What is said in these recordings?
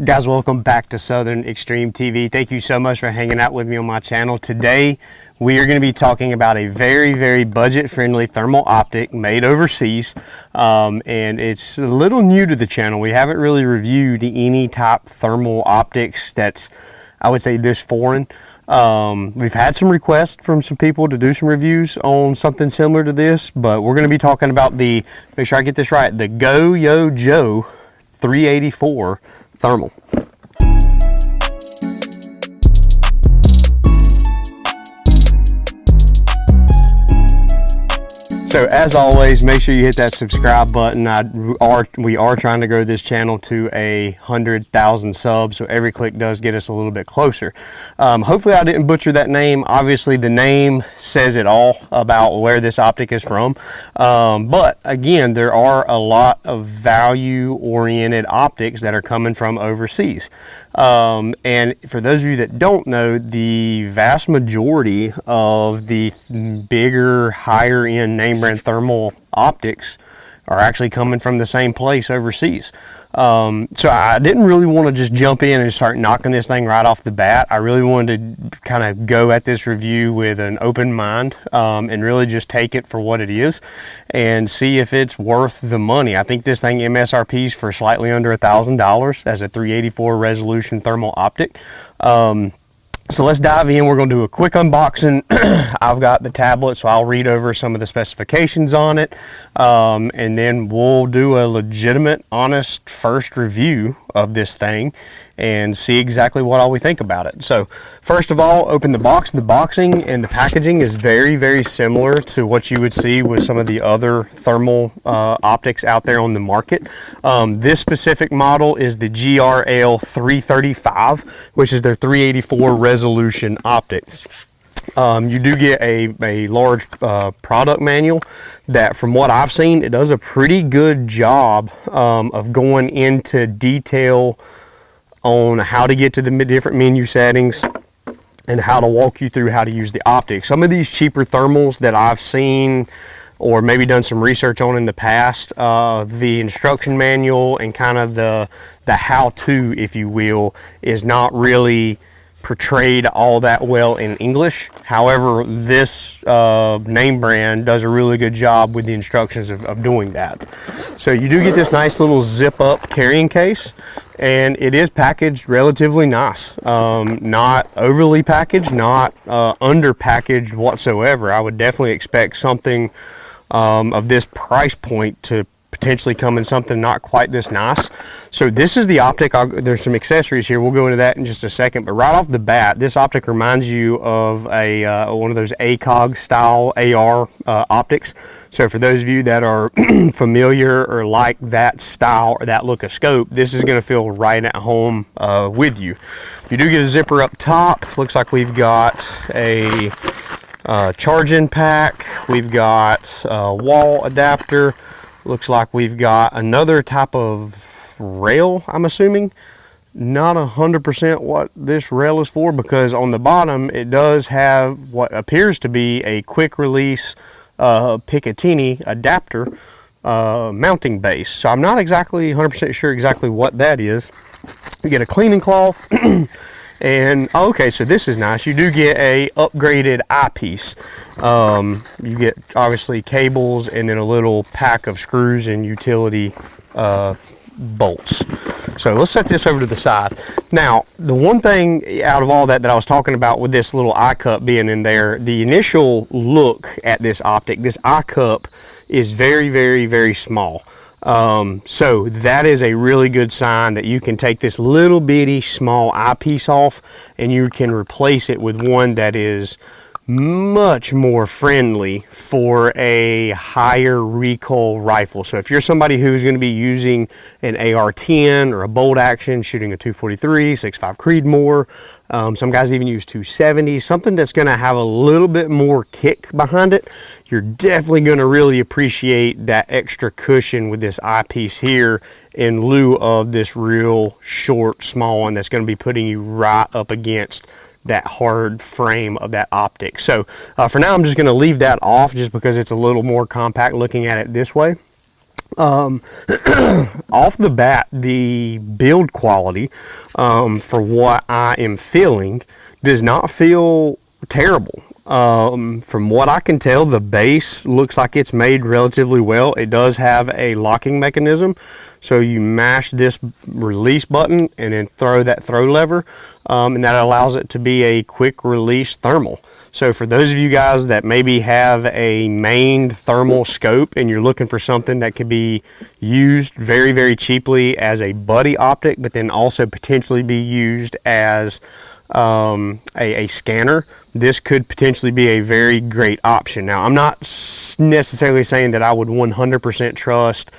Guys, welcome back to Southern Extreme TV. Thank you so much for hanging out with me on my channel. Today, we are going to be talking about a very budget-friendly thermal optic made overseas. And it's a little new to the channel. We haven't really reviewed any type thermal optics that's, I would say, this foreign. We've had some requests from some people to do some reviews on something similar to this, but we're going to be talking about the, make sure I get this right, the GOYOJO 384 thermal. So as always, make sure you hit that subscribe button. We are trying to grow this channel to 100,000 subs, so every click does get us a little bit closer. Hopefully I didn't butcher that name. Obviously the name says it all about where this optic is from. But again, there are a lot of value-oriented optics that are coming from overseas. And for those of you that don't know, the vast majority of the bigger, higher end name brand thermal optics are actually coming from the same place overseas. So I didn't really want to just jump in and start knocking this thing right off the bat. I really wanted to kind of go at this review with an open mind, and really just take it for what it is and see if it's worth the money. I think this thing MSRP's for slightly under $1,000 as a 384 resolution thermal optic. So let's dive in. We're going to do a quick unboxing. I've got the tablet, so I'll read over some of the specifications on it. And then we'll do a legitimate, honest first review of this thing and see exactly what all we think about it. So first of all, open the box. The boxing and the packaging is very similar to what you would see with some of the other thermal optics out there on the market. This specific model is the GRL335, which is their 384 resolution optic. You do get a large product manual that, from what I've seen, it does a pretty good job of going into detail on how to get to the different menu settings and how to walk you through how to use the optic. Some of these cheaper thermals that I've seen or maybe done some research on in the past, the instruction manual and kind of the how-to, if you will, is not really portrayed all that well in English. However, this name brand does a really good job with the instructions of doing that. So you do get this nice little zip up carrying case, and it is packaged relatively nice. Not overly packaged, not under packaged whatsoever. I would definitely expect something of this price point to potentially come in something not quite this nice. So this is the optic. There's some accessories here. We'll go into that in just a second. But right off the bat, this optic reminds you of one of those ACOG style AR optics. So for those of you that are familiar or like that style or that look of scope, this is going to feel right at home with you. You do get a zipper up top. Looks like we've got a charging pack. We've got a wall adapter. Looks like we've got another type of rail, I'm assuming. Not 100% what this rail is for, because on the bottom it does have what appears to be a quick release Picatinny adapter mounting base. So I'm not exactly 100% sure exactly what that is. You get a cleaning cloth. And okay, so this is nice. You do get a upgraded eyepiece. You get obviously cables and then a little pack of screws and utility bolts. So let's set this over to the side. Now, the one thing out of all that I was talking about with this little eye cup being in there, the initial look at this optic, this eye cup is very small. So that is a really good sign that you can take this little bitty small eyepiece off and you can replace it with one that is much more friendly for a higher recoil rifle. So if you're somebody who's going to be using an AR-10 or a bolt action, shooting a 243, 6.5 Creedmoor, some guys even use 270, something that's going to have a little bit more kick behind it, you're definitely going to really appreciate that extra cushion with this eyepiece here in lieu of this real short, small one that's going to be putting you right up against that hard frame of that optic. So for now, I'm just going to leave that off just because it's a little more compact looking at it this way. Off the bat, the build quality, for what I am feeling, does not feel terrible. From what I can tell, the base looks like it's made relatively well. It does have a locking mechanism, so you mash this release button and then throw that throw lever, and that allows it to be a quick release thermal. So for those of you guys that maybe have a main thermal scope and you're looking for something that could be used very, very cheaply as a buddy optic, but then also potentially be used as a scanner, this could potentially be a very great option. Now, I'm not necessarily saying that I would 100% trust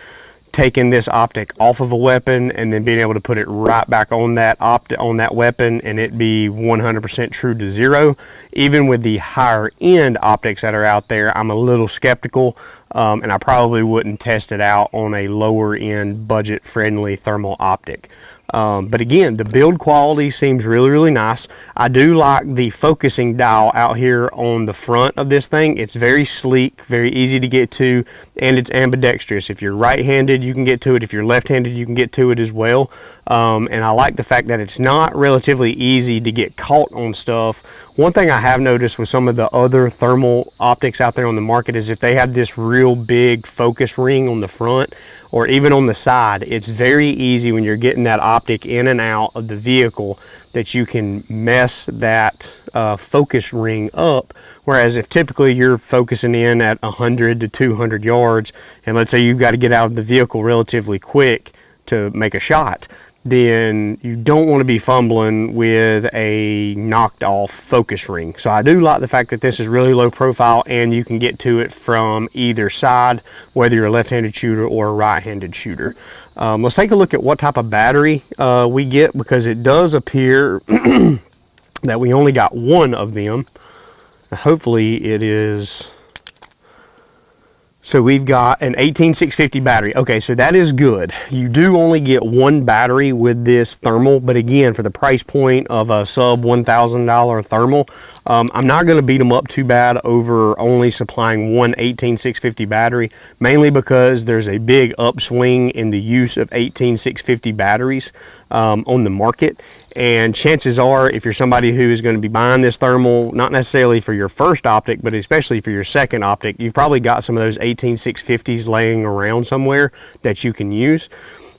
taking this optic off of a weapon and then being able to put it right back on that on that weapon and it be 100% true to zero. Even with the higher end optics that are out there, I'm a little skeptical, and I probably wouldn't test it out on a lower end budget friendly thermal optic. But again, the build quality seems really, really nice. I do like the focusing dial out here on the front of this thing. It's very sleek, very easy to get to, and it's ambidextrous. If you're right-handed, you can get to it. If you're left-handed, you can get to it as well. And I like the fact that it's not relatively easy to get caught on stuff. One thing I have noticed with some of the other thermal optics out there on the market is if they have this real big focus ring on the front or even on the side, it's very easy when you're getting that optic in and out of the vehicle that you can mess that focus ring up. Whereas if typically you're focusing in at 100 to 200 yards, and let's say you've got to get out of the vehicle relatively quick to make a shot, then you don't want to be fumbling with a knocked off focus ring. So I do like the fact that this is really low profile and you can get to it from either side, whether you're a left-handed shooter or a right-handed shooter. Let's take a look at what type of battery we get, because it does appear that we only got one of them. Hopefully it is. So we've got an 18650 battery. Okay, so that is good. You do only get one battery with this thermal, but again, for the price point of a sub $1,000 thermal, I'm not going to beat them up too bad over only supplying one 18650 battery, mainly because there's a big upswing in the use of 18650 batteries on the market. And chances are, if you're somebody who is going to be buying this thermal, not necessarily for your first optic, but especially for your second optic, you've probably got some of those 18650s laying around somewhere that you can use.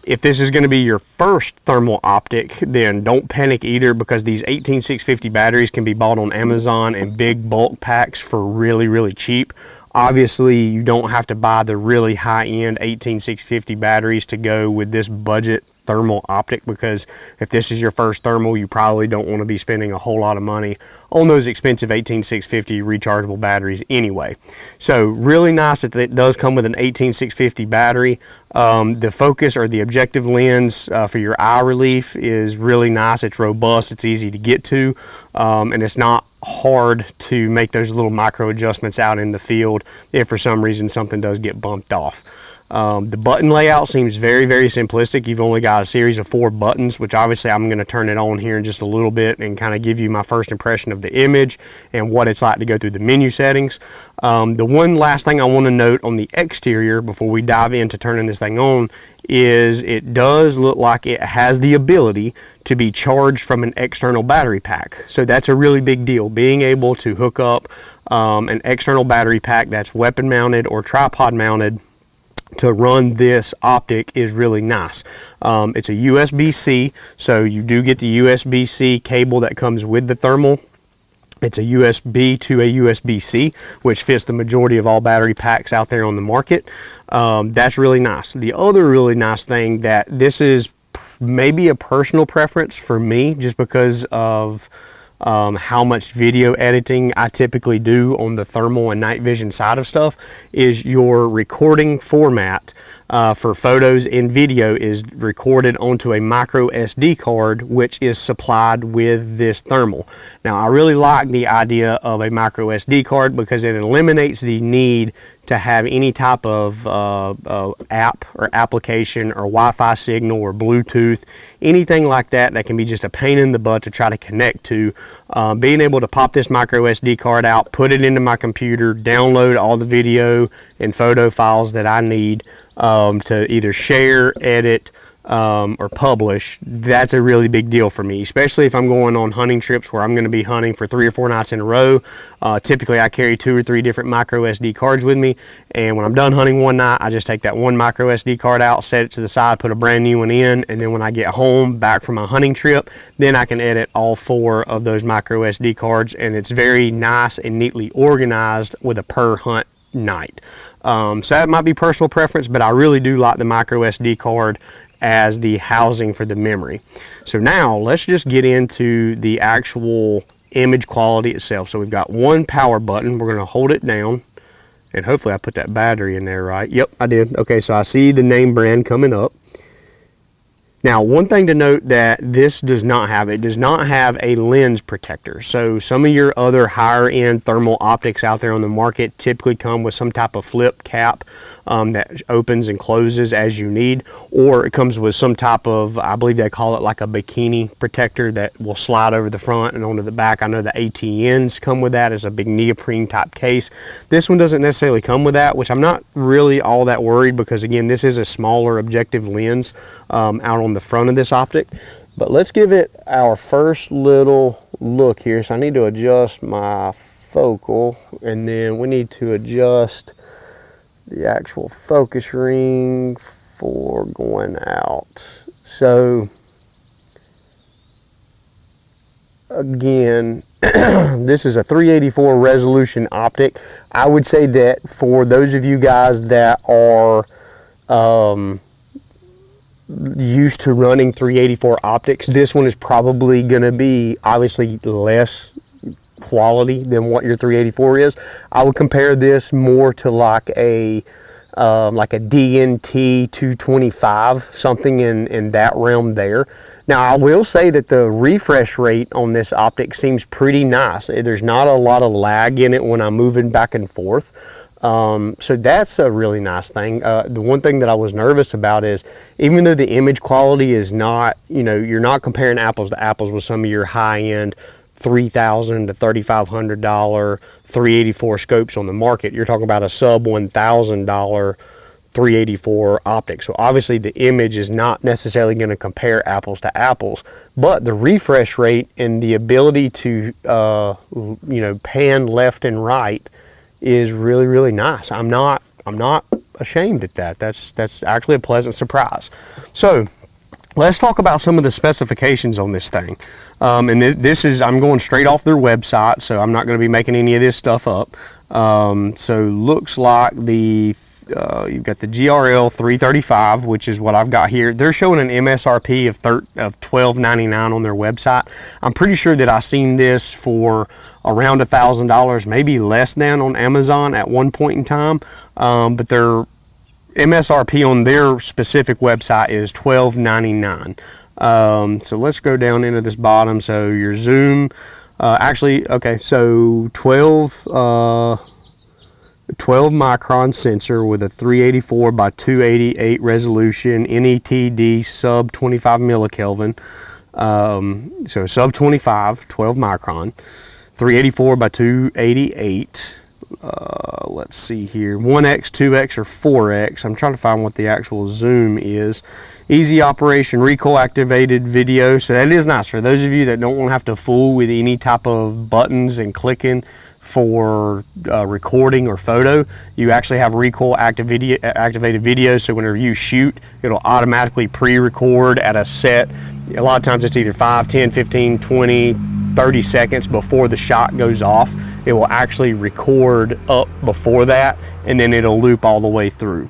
If this is going to be your first thermal optic, then don't panic either, because these 18650 batteries can be bought on Amazon in big bulk packs for really, really cheap. Obviously, you don't have to buy the really high-end 18650 batteries to go with this budget thermal optic, because if this is your first thermal, you probably don't want to be spending a whole lot of money on those expensive 18650 rechargeable batteries anyway. So really nice that it does come with an 18650 battery. The focus or the objective lens for your eye relief is really nice. It's robust, it's easy to get to, and it's not hard to make those little micro adjustments out in the field if for some reason something does get bumped off. The button layout seems very, very simplistic. You've only got a series of 4 buttons, which obviously I'm going to turn it on here in just a little bit and kind of give you my first impression of the image and what it's like to go through the menu settings. The one last thing I want to note on the exterior before we dive into turning this thing on is it does look like it has the ability to be charged from an external battery pack. So that's a really big deal. Being able to hook up an external battery pack that's weapon mounted or tripod mounted to run this optic is really nice. It's a USB-C, so you do get the USB-C cable that comes with the thermal. It's a USB to a USB-C, which fits the majority of all battery packs out there on the market. That's really nice. The other really nice thing, that this is maybe a personal preference for me, just because of how much video editing I typically do on the thermal and night vision side of stuff, is your recording format for photos and video is recorded onto a micro SD card, which is supplied with this thermal. Now, I really like the idea of a micro SD card because it eliminates the need to have any type of app or application or Wi-Fi signal or Bluetooth, anything like that that can be just a pain in the butt to try to connect to. Being able to pop this micro SD card out, put it into my computer, download all the video and photo files that I need, to either share, edit, or publish. That's a really big deal for me, especially if I'm going on hunting trips where I'm going to be hunting for 3 or 4 nights in a row. Typically I carry 2 or 3 different micro SD cards with me, and when I'm done hunting one night, I just take that one micro SD card out, set it to the side, put a brand new one in, and then when I get home back from my hunting trip, then I can edit all 4 of those micro SD cards, and it's very nice and neatly organized with a per hunt night. So that might be personal preference, but I really do like the micro SD card as the housing for the memory. So now let's just get into the actual image quality itself. So we've got one power button. We're going to hold it down, and hopefully I put that battery in there right. Yep, I did. Okay, so I see the name brand coming up. Now, one thing to note that this does not have, it does not have a lens protector. So some of your other higher end thermal optics out there on the market typically come with some type of flip cap that opens and closes as you need, or it comes with some type of, I believe they call it like a bikini protector that will slide over the front and onto the back. I know the ATNs come with that as a big neoprene type case. This one doesn't necessarily come with that, which I'm not really all that worried, because again, this is a smaller objective lens out on the front of this optic. But let's give it our first little look here. So I need to adjust my focal, and then we need to adjust the actual focus ring for going out. So again, this is a 384 resolution optic. I would say that for those of you guys that are used to running 384 optics, this one is probably going to be obviously less quality than what your 384 is. I would compare this more to like a DNT 225, something in that realm there. Now I will say that the refresh rate on this optic seems pretty nice. There's not a lot of lag in it when I'm moving back and forth. So that's a really nice thing. The one thing that I was nervous about is, even though the image quality is not, you're not comparing apples to apples with some of your high-end $3,000 to $3,500 384 scopes on the market. You're talking about a sub $1,000 384 optic. So obviously the image is not necessarily going to compare apples to apples, but the refresh rate and the ability to pan left and right is really, really nice. I'm not ashamed at that. That's actually a pleasant surprise. So let's talk about some of the specifications on this thing. And this is, I'm going straight off their website, so I'm not going to be making any of this stuff up. So looks like you've got the GRL335, which is what I've got here. They're showing an MSRP of $12.99 on their website. I'm pretty sure that I seen this for around $1,000, maybe less than, on Amazon at one point in time. But their MSRP on their specific website is $12.99. So let's go down into this bottom. So your zoom, so 12 micron sensor with a 384 by 288 resolution, NETD sub 25 millikelvin. So sub 25, 12 micron, 384 by 288. Let's see here, 1x, 2x, or 4x. I'm trying to find what the actual zoom is. Easy operation, recoil activated video. So that is nice for those of you that don't want to have to fool with any type of buttons and clicking for recording or photo. You actually have recoil activated video, so whenever you shoot, it'll automatically pre-record at a set. A lot of times it's either 5, 10, 15, 20, 30 seconds before the shot goes off. It will actually record up before that, and then it'll loop all the way through.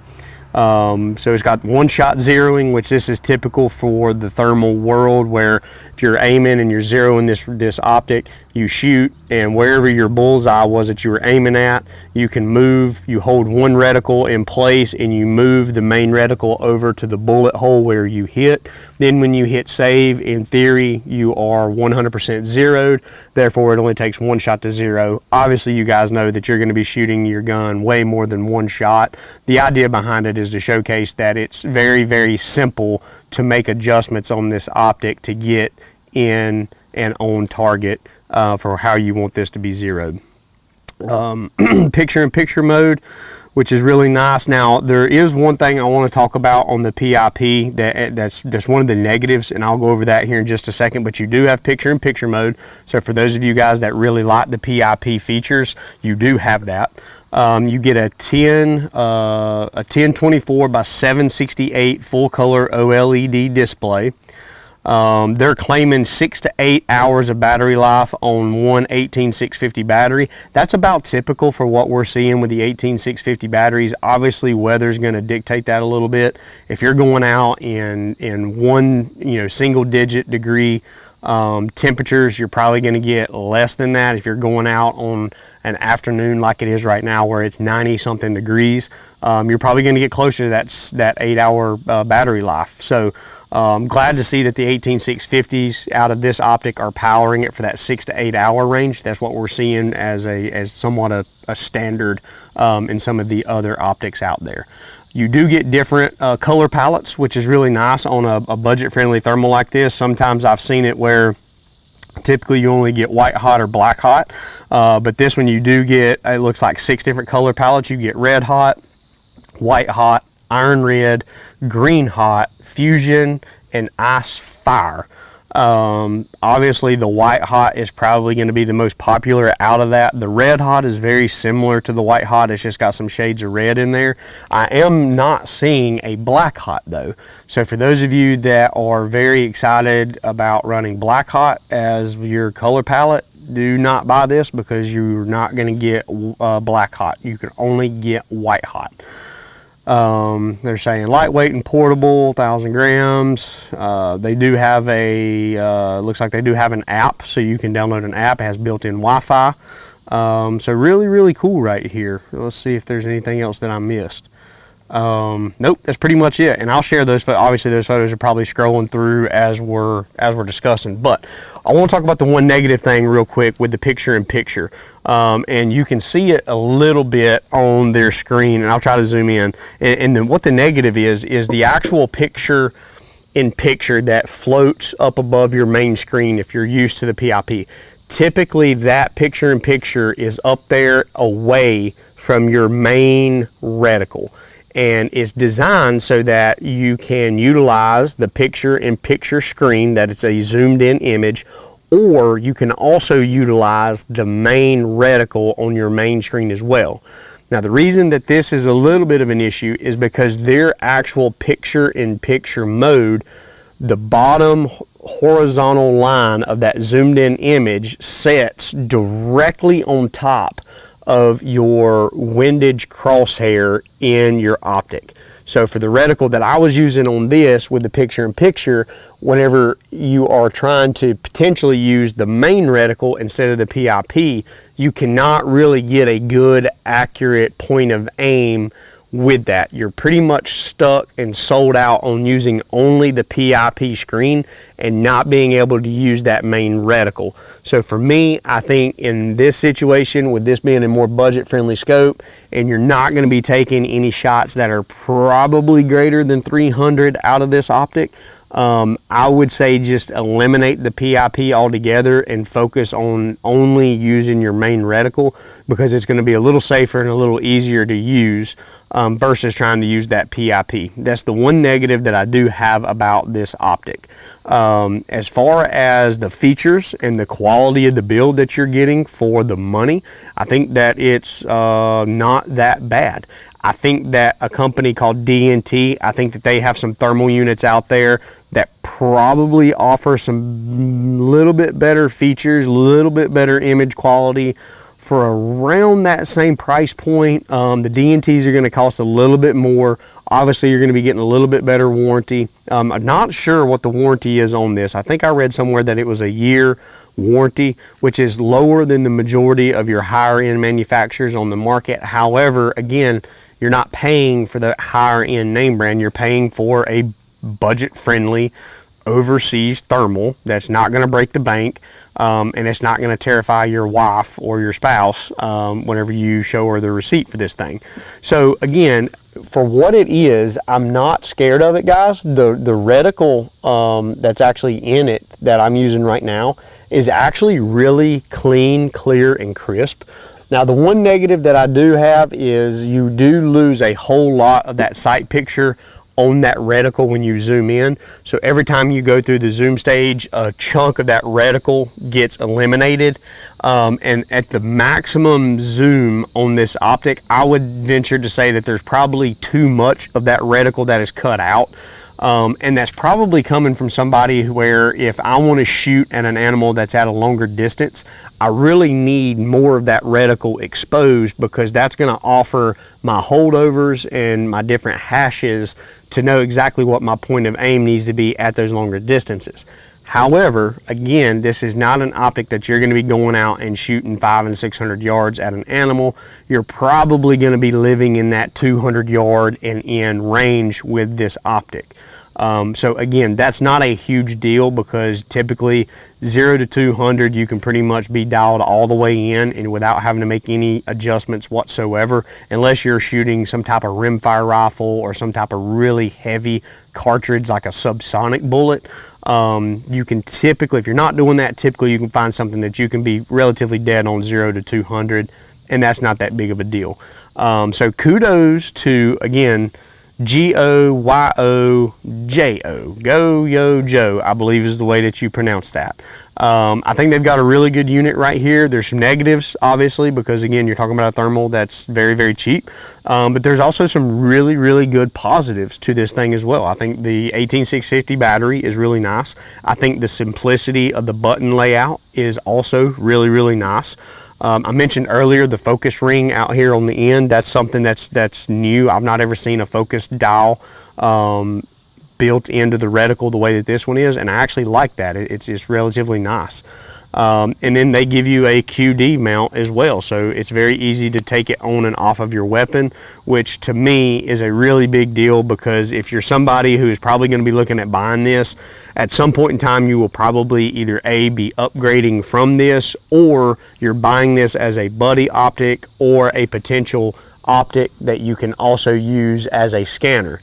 So it's got one shot zeroing, which this is typical for the thermal world, where if you're aiming and you're zeroing this optic, you shoot, and wherever your bullseye was that you were aiming at, you can move. You hold one reticle in place and you move the main reticle over to the bullet hole where you hit. Then when you hit save, in theory, you are 100% zeroed. Therefore, it only takes one shot to zero. Obviously, you guys know that you're going to be shooting your gun way more than one shot. The idea behind it is to showcase that it's very, very simple to make adjustments on this optic to get in and on target for how you want this to be zeroed. Picture-in-picture mode, which is really nice. Now, there is one thing I want to talk about on the PIP that's one of the negatives, and I'll go over that here in just a second, but you do have picture-in-picture mode. So for those of you guys that really like the PIP features, you do have that. You get a 1024 by 768 full color OLED display. They're claiming 6 to 8 hours of battery life on one 18650 battery. That's about typical for what we're seeing with the 18650 batteries. Obviously, weather's going to dictate that a little bit. If you're going out in one single digit degree temperatures, you're probably going to get less than that. If you're going out on an afternoon like it is right now where it's 90 something degrees, you're probably going to get closer to that 8 hour battery life. So I'm glad to see that the 18650s out of this optic are powering it for that 6 to 8 hour range. That's what we're seeing as somewhat a standard in some of the other optics out there. You do get different color palettes, which is really nice on a budget-friendly thermal like this. Sometimes I've seen it where typically you only get white hot or black hot, but this one you do get, it looks like 6 different color palettes. You get red hot, white hot, iron red, green hot, fusion, and ice fire. Obviously the white hot is probably going to be the most popular out of that. The red hot is very similar to the white hot. It's just got some shades of red in there. I am not seeing a black hot though. So for those of you that are very excited about running black hot as your color palette, do not buy this because you're not going to get black hot. You can only get white hot. They're saying lightweight and portable, 1,000 grams. They do have looks like they do have an app, so you can download an app. It has built-in Wi-Fi. So really, really cool right here. Let's see if there's anything else that I missed. Nope, that's pretty much it. And I'll share those. Obviously, those photos are probably scrolling through as we're discussing. But I want to talk about the one negative thing real quick with the picture-in-picture. And you can see it a little bit on their screen, and I'll try to zoom in. And then what the negative is the actual picture-in-picture that floats up above your main screen if you're used to the PIP. Typically, that picture-in-picture is up there away from your main reticle. And it's designed so that you can utilize the picture-in-picture screen, that it's a zoomed-in image, or you can also utilize the main reticle on your main screen as well. Now, the reason that this is a little bit of an issue is because their actual picture-in-picture mode, the bottom horizontal line of that zoomed-in image sets directly on top of your windage crosshair in your optic. So for the reticle that I was using on this with the picture-in-picture, whenever you are trying to potentially use the main reticle instead of the PIP, you cannot really get a good, accurate point of aim with that. You're pretty much stuck and sold out on using only the PIP screen and not being able to use that main reticle. So for me, I think in this situation, with this being a more budget-friendly scope, and you're not going to be taking any shots that are probably greater than 300 out of this optic, I would say just eliminate the PIP altogether and focus on only using your main reticle, because it's going to be a little safer and a little easier to use versus trying to use that PIP. That's the one negative that I do have about this optic. As far as the features and the quality of the build that you're getting for the money, I think that it's not that bad. I think that a company called DNT, I think that they have some thermal units out there that probably offer some little bit better features, a little bit better image quality for around that same price point. The DNTs are going to cost a little bit more. Obviously, you're going to be getting a little bit better warranty. I'm not sure what the warranty is on this. I think I read somewhere that it was a year warranty, which is lower than the majority of your higher end manufacturers on the market. However, again, you're not paying for the higher end name brand. You're paying for a budget friendly overseas thermal that's not going to break the bank, and it's not going to terrify your wife or your spouse whenever you show her the receipt for this thing. So again, for what it is, I'm not scared of it, guys. The reticle that's actually in it that I'm using right now is actually really clean, clear, and crisp. Now, the one negative that I do have is you do lose a whole lot of that sight picture on that reticle when you zoom in. So every time you go through the zoom stage, a chunk of that reticle gets eliminated. And at the maximum zoom on this optic, I would venture to say that there's probably too much of that reticle that is cut out. And that's probably coming from somebody where if I want to shoot at an animal that's at a longer distance, I really need more of that reticle exposed, because that's going to offer my holdovers and my different hashes to know exactly what my point of aim needs to be at those longer distances. However, again, this is not an optic that you're going to be going out and shooting 500 and 600 yards at an animal. You're probably going to be living in that 200 yard and in range with this optic. So again, that's not a huge deal, because typically 0 to 200 you can pretty much be dialed all the way in and without having to make any adjustments whatsoever, unless you're shooting some type of rimfire rifle or some type of really heavy cartridge like a subsonic bullet. You can typically, if you're not doing that, typically you can find something that you can be relatively dead on 0 to 200, and that's not that big of a deal. So kudos to, again, GOYOJO, GOYOJO, I believe is the way that you pronounce that. I think they've got a really good unit right here. There's some negatives, obviously, because again, you're talking about a thermal that's very, very cheap. But there's also some really, really good positives to this thing as well. I think the 18650 battery is really nice. I think the simplicity of the button layout is also really, really nice. I mentioned earlier the focus ring out here on the end. That's something that's new. I've not ever seen a focus dial built into the reticle the way that this one is, and I actually like that. It's relatively nice. And then they give you a QD mount as well, so it's very easy to take it on and off of your weapon, which to me is a really big deal, because if you're somebody who is probably going to be looking at buying this, at some point in time you will probably either A, be upgrading from this, or you're buying this as a buddy optic or a potential optic that you can also use as a scanner.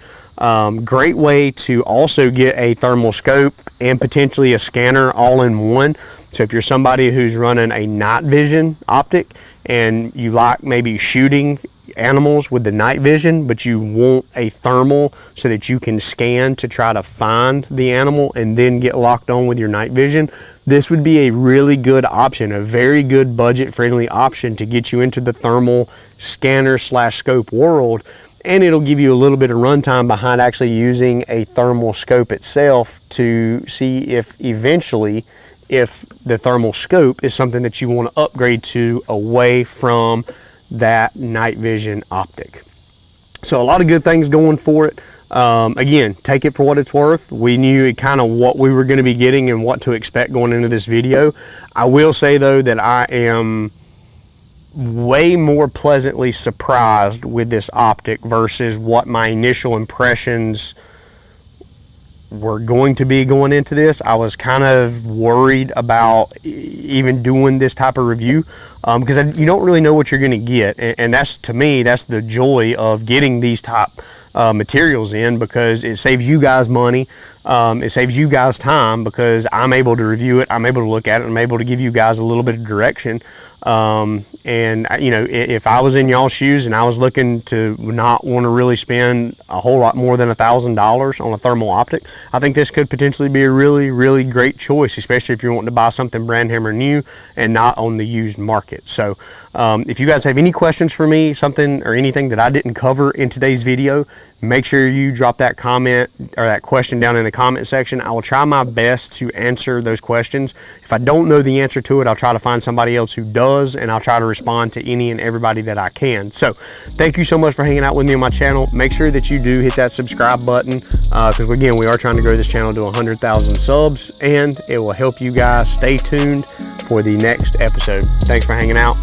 Great way to also get a thermal scope and potentially a scanner all in one. So if you're somebody who's running a night vision optic and you like maybe shooting animals with the night vision, but you want a thermal so that you can scan to try to find the animal and then get locked on with your night vision, this would be a really good option, a very good budget friendly option to get you into the thermal scanner slash scope world. And it'll give you a little bit of runtime behind actually using a thermal scope itself to see if eventually, if the thermal scope is something that you want to upgrade to away from that night vision optic. So a lot of good things going for it. Again, take it for what it's worth. We knew kind of what we were going to be getting and what to expect going into this video. I will say though that I am way more pleasantly surprised with this optic versus what my initial impressions were going to be going into this. I was kind of worried about even doing this type of review because you don't really know what you're going to get, and that's, to me, that's the joy of getting these type materials in, because it saves you guys money, it saves you guys time, because I'm able to review it, I'm able to look at it, I'm able to give you guys a little bit of direction. And you know, if I was in y'all's shoes and I was looking to not want to really spend a whole lot more than $1,000 on a thermal optic, I think this could potentially be a really, really great choice, especially if you're wanting to buy something brand hammer new and not on the used market. So if you guys have any questions for me, something or anything that I didn't cover in today's video, make sure you drop that comment or that question down in the comment section. I will try my best to answer those questions. If I don't know the answer to it, I'll try to find somebody else who does, and I'll try to respond to any and everybody that I can. So thank you so much for hanging out with me on my channel. Make sure that you do hit that subscribe button, because again, we are trying to grow this channel to 100,000 subs, and it will help you guys stay tuned for the next episode. Thanks for hanging out.